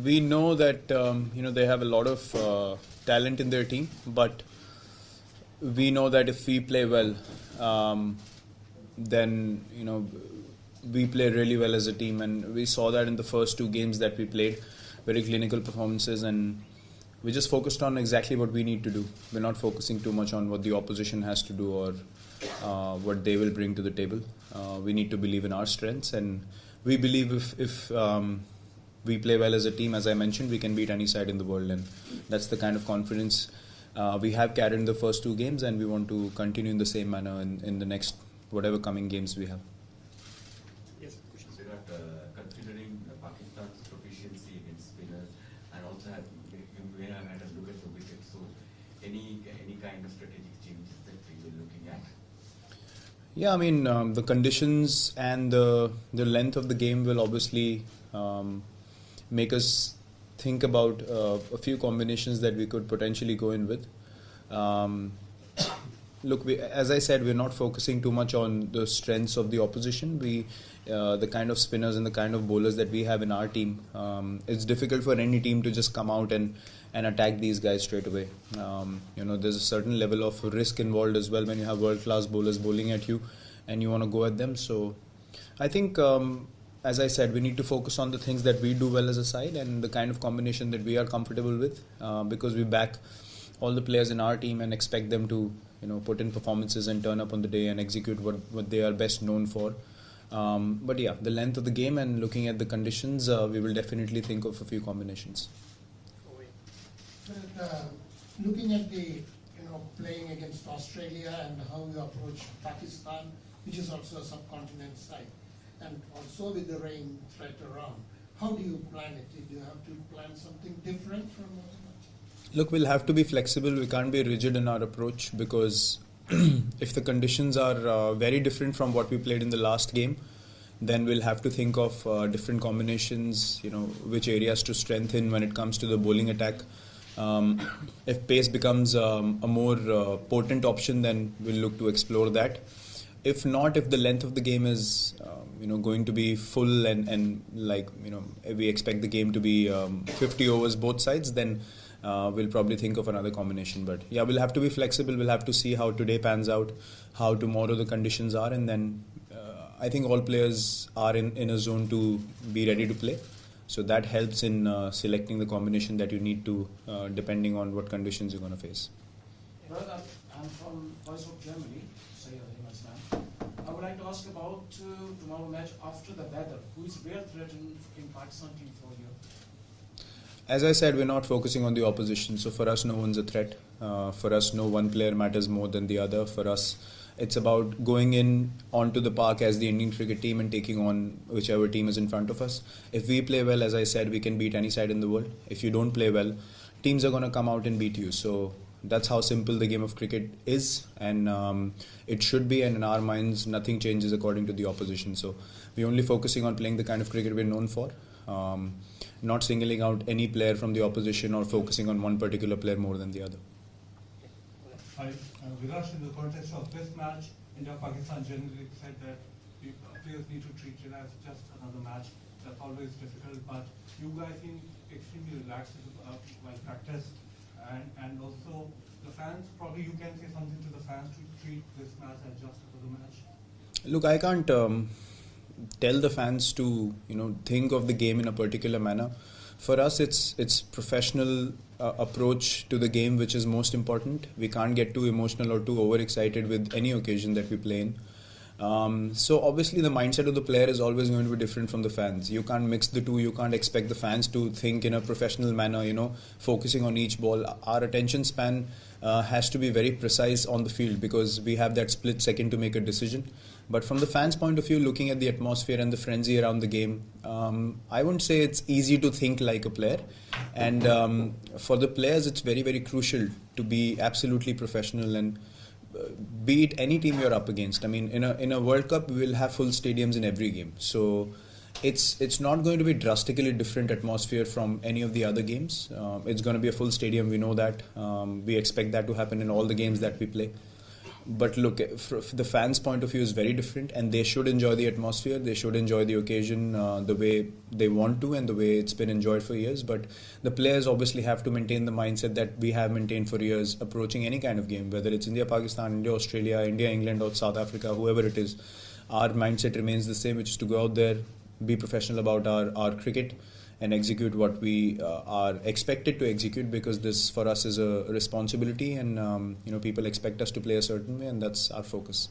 we know that they have a lot of talent in their team, but we know that if we play well, then we play really well as a team, and we saw that in the first two games that we played, very clinical performances, and we just focused on exactly what we need to do. We're not focusing too much on what the opposition has to do or what they will bring to the table. We need to believe in our strengths, and we believe if we play well as a team, as I mentioned, we can beat any side in the world, and that's the kind of confidence we have carried in the first two games, and we want to continue in the same manner in the next whatever coming games we have. Yes, Virat, considering Pakistan's proficiency against spinners, and also you may have had a look at the wicket, so any kind of strategic changes that we were looking at? Yeah, I mean, the conditions and the length of the game will obviously make us think about a few combinations that we could potentially go in with. Look, as I said, we're not focusing too much on the strengths of the opposition. The kind of spinners and the kind of bowlers that we have in our team, it's difficult for any team to just come out and attack these guys straight away. There's a certain level of risk involved as well when you have world-class bowlers bowling at you and you want to go at them. So I think, as I said, we need to focus on the things that we do well as a side and the kind of combination that we are comfortable with, because we back all the players in our team and expect them to put in performances and turn up on the day and execute what they are best known for. But yeah, the length of the game and looking at the conditions, we will definitely think of a few combinations. Looking at the playing against Australia and how you approach Pakistan, which is also a subcontinent side, and also with the rain threat around, how do you plan it? Do you have to plan something different from what? Look, we'll have to be flexible. We can't be rigid in our approach, because if the conditions are very different from what we played in the last game, then we'll have to think of different combinations, which areas to strengthen when it comes to the bowling attack. If pace becomes a more potent option, then we'll look to explore that. If not, if the length of the game is going to be full and we expect the game to be 50 overs both sides, then we'll probably think of another combination. But yeah, we'll have to be flexible. We'll have to see how today pans out, how tomorrow the conditions are, and then I think all players are in a zone to be ready to play. So that helps in selecting the combination that you need to, depending on what conditions you're going to face. I'm from Voice of Germany. I would like to ask about tomorrow match after the weather. Who is real threat in Pakistan team for you? As I said, we're not focusing on the opposition. So for us, no one's a threat. For us, no one player matters more than the other. For us, it's about going in onto the park as the Indian cricket team and taking on whichever team is in front of us. If we play well, as I said, we can beat any side in the world. If you don't play well, teams are going to come out and beat you. So that's how simple the game of cricket is, and it should be, and in our minds nothing changes according to the opposition. So we're only focusing on playing the kind of cricket we're known for, not singling out any player from the opposition or focusing on one particular player more than the other. Hi, Virat, in the context of this match, India-Pakistan generally said that players need to treat it as just another match. That's always difficult, but you guys seem extremely relaxed while practice. And also the fans, probably you can say something to the fans to treat this match as just another match. Look, I can't tell the fans to think of the game in a particular manner. For us, it's professional approach to the game which is most important. We can't get too emotional or too overexcited with any occasion that we play in. So obviously the mindset of the player is always going to be different from the fans. You can't mix the two. You can't expect the fans to think in a professional manner, focusing on each ball. Our attention span has to be very precise on the field, because we have that split second to make a decision. But from the fans' point of view, looking at the atmosphere and the frenzy around the game, I wouldn't say it's easy to think like a player. And for the players, it's very, very crucial to be absolutely professional and beat any team you're up against. I mean, in a World Cup, we will have full stadiums in every game. So it's not going to be drastically different atmosphere from any of the other games. It's going to be a full stadium. We know that. We expect that to happen in all the games that we play. But look, from the fans' point of view is very different, and they should enjoy the atmosphere. They should enjoy the occasion the way they want to and the way it's been enjoyed for years. But the players obviously have to maintain the mindset that we have maintained for years, approaching any kind of game, whether it's India, Pakistan, India, Australia, India, England, or South Africa, whoever it is. Our mindset remains the same, which is to go out there, be professional about our cricket, and execute what we are expected to execute, because this for us is a responsibility, and people expect us to play a certain way, and that's our focus.